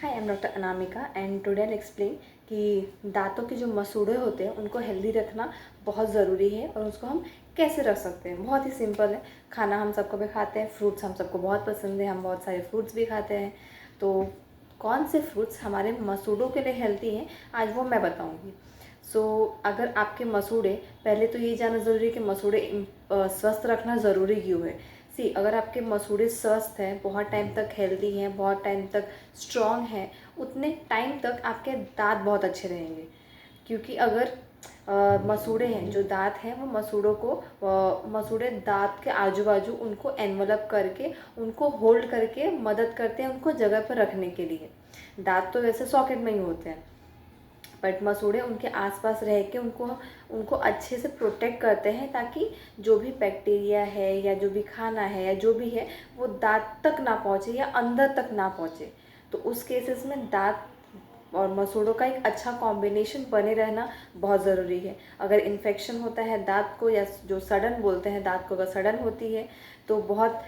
Hi, I am doctor Anamika and today I explain कि दांतों के जो मसूड़े होते हैं उनको हेल्दी रखना बहुत ज़रूरी है और उसको हम कैसे रख सकते हैं। बहुत ही सिंपल है। खाना हम सबको भी खाते हैं, फ्रूट्स हम सबको बहुत पसंद है, हम बहुत सारे फ्रूट्स भी खाते हैं। तो कौन से फ्रूट्स हमारे मसूड़ों के लिए हेल्दी हैं, आज वो मैं बताऊँगी। अगर आपके मसूड़े, पहले तो ये जानना ज़रूरी है कि मसूड़े स्वस्थ रखना ज़रूरी क्यों है। अगर आपके मसूड़े स्वस्थ हैं, बहुत टाइम तक हेल्दी हैं, बहुत टाइम तक स्ट्रॉन्ग हैं, उतने टाइम तक आपके दांत बहुत अच्छे रहेंगे। क्योंकि अगर मसूड़े हैं, जो दांत हैं, वो मसूड़े दांत के आजू बाजू उनको एनवलप करके, उनको होल्ड करके मदद करते हैं उनको जगह पर रखने के लिए। दांत तो वैसे सॉकेट में ही होते हैं, बट मसूड़े उनके आसपास रह के उनको अच्छे से प्रोटेक्ट करते हैं, ताकि जो भी बैक्टीरिया है या जो भी खाना है या जो भी है वो दांत तक ना पहुँचे या अंदर तक ना पहुँचे। तो उस केसेस में दांत और मसूड़ों का एक अच्छा कॉम्बिनेशन बने रहना बहुत ज़रूरी है। अगर इन्फेक्शन होता है दांत को, या जो सड़न बोलते हैं दांत को, अगर सड़न होती है तो बहुत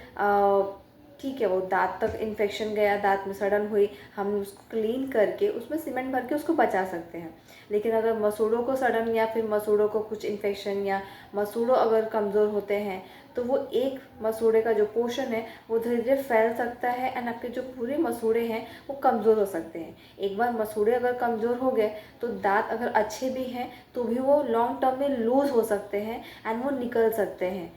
ठीक है, वो दांत तक इन्फेक्शन गया, दांत में सड़न हुई, हम उसको क्लीन करके उसमें सीमेंट भर के उसको बचा सकते हैं। लेकिन अगर मसूड़ों को सड़न या फिर मसूड़ों को कुछ इन्फेक्शन या मसूड़ों अगर कमज़ोर होते हैं तो वो एक मसूड़े का जो पोर्शन है वो धीरे धीरे फैल सकता है एंड आपके जो पूरे मसूड़े हैं वो कमज़ोर हो सकते हैं। एक बार मसूड़े अगर कमज़ोर हो गए तो दांत अगर अच्छे भी हैं तो भी वो लॉन्ग टर्म में लूज़ हो सकते हैं एंड वो निकल सकते हैं।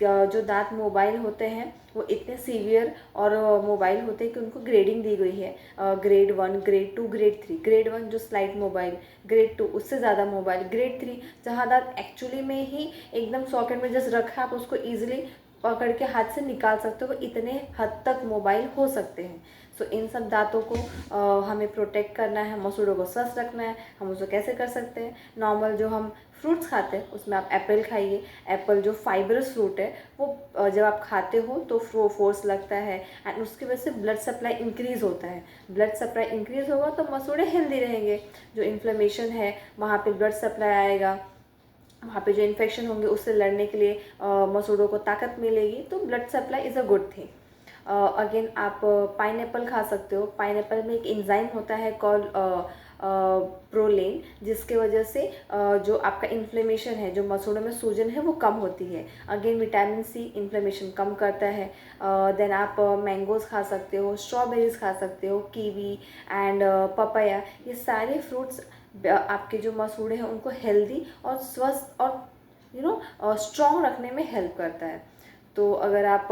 जो दांत मोबाइल होते हैं वो इतने सीवियर और मोबाइल होते हैं कि उनको ग्रेडिंग दी गई है, ग्रेड 1, ग्रेड 2, ग्रेड 3। ग्रेड 1 जो स्लाइट मोबाइल, ग्रेड 2 उससे ज़्यादा मोबाइल, ग्रेड 3 जहाँ दांत एक्चुअली में ही एकदम सॉकेट में जस्ट रखा, आप उसको ईजिली पकड़ के हाथ से निकाल सकते हो, इतने हद तक मोबाइल हो सकते हैं। इन सब दांतों को हमें प्रोटेक्ट करना है, मसूड़ों को स्वस्थ रखना है। हम उसको कैसे कर सकते हैं? नॉर्मल जो हम फ्रूट्स खाते हैं उसमें आप एप्पल खाइए। एप्पल जो फाइबरस फ्रूट है वो जब आप खाते हो तो फोर्स लगता है एंड उसकी वजह से ब्लड सप्लाई इंक्रीज़ होता है। ब्लड सप्लाई इंक्रीज़ होगा तो मसूड़े हेल्दी रहेंगे। जो इन्फ्लेमेशन है वहाँ पे ब्लड सप्लाई आएगा, वहाँ पे जो इन्फेक्शन होंगे उससे लड़ने के लिए मसूड़ों को ताकत मिलेगी। तो blood supply is a good thing. Again आप पाइनएप्पल खा सकते हो। पाइनएप्पल में एक एंजाइम होता है कॉल्ड प्रोलेन, जिसके वजह से जो आपका इन्फ्लेमेशन है, जो मसूड़ों में सूजन है वो कम होती है। अगेन विटामिन सी इन्फ्लेमेशन कम करता है। देन आप मैंगोज़ खा सकते हो, स्ट्रॉबेरीज़ खा सकते हो, कीवी एंड पपाया। ये सारे फ्रूट्स आपके जो मसूड़े हैं उनको हेल्दी और स्वस्थ और स्ट्रॉन्ग रखने में हेल्प करता है। तो अगर आप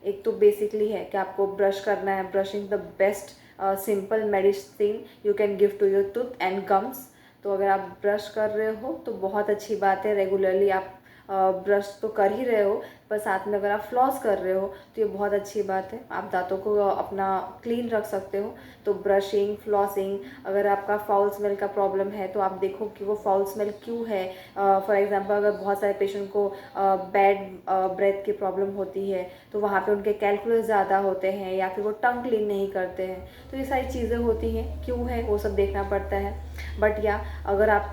एक तो बेसिकली है कि आपको ब्रश करना है, brushing the best simple medicine you can give to your tooth and gums. तो अगर आप ब्रश कर रहे हो तो बहुत अच्छी बात है, रेगुलरली आप ब्रश तो कर ही रहे हो, पर साथ में अगर आप फ्लॉस कर रहे हो तो ये बहुत अच्छी बात है। आप दांतों को अपना क्लीन रख सकते हो। तो ब्रशिंग, फ्लॉसिंग, अगर आपका फाउल स्मेल का प्रॉब्लम है तो आप देखो कि वो फाउल स्मेल क्यों है। फॉर एग्जांपल अगर बहुत सारे पेशेंट को बैड ब्रेथ की प्रॉब्लम होती है तो वहाँ पे उनके कैलकुलस ज़्यादा होते हैं या फिर वो टंग क्लीन नहीं करते हैं, तो ये सारी चीज़ें होती हैं, क्यों है वो सब देखना पड़ता है। बट या अगर आप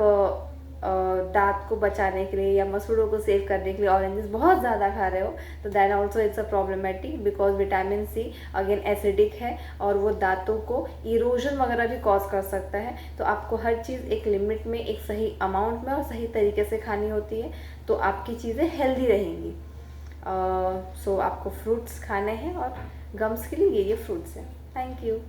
दांत को बचाने के लिए या मसूड़ों को सेव करने के लिए ऑरेंजेस बहुत ज़्यादा खा रहे हो तो then also it's a problematic, because vitamin C again acidic है और वो दांतों को इरोजन वगैरह भी कॉज कर सकता है। तो आपको हर चीज़ एक लिमिट में, एक सही अमाउंट में और सही तरीके से खानी होती है, तो आपकी चीज़ें हेल्दी रहेंगी। आपको फ्रूट्स खाने हैं और गम्स के लिए ये फ्रूट्स हैं। Thank you.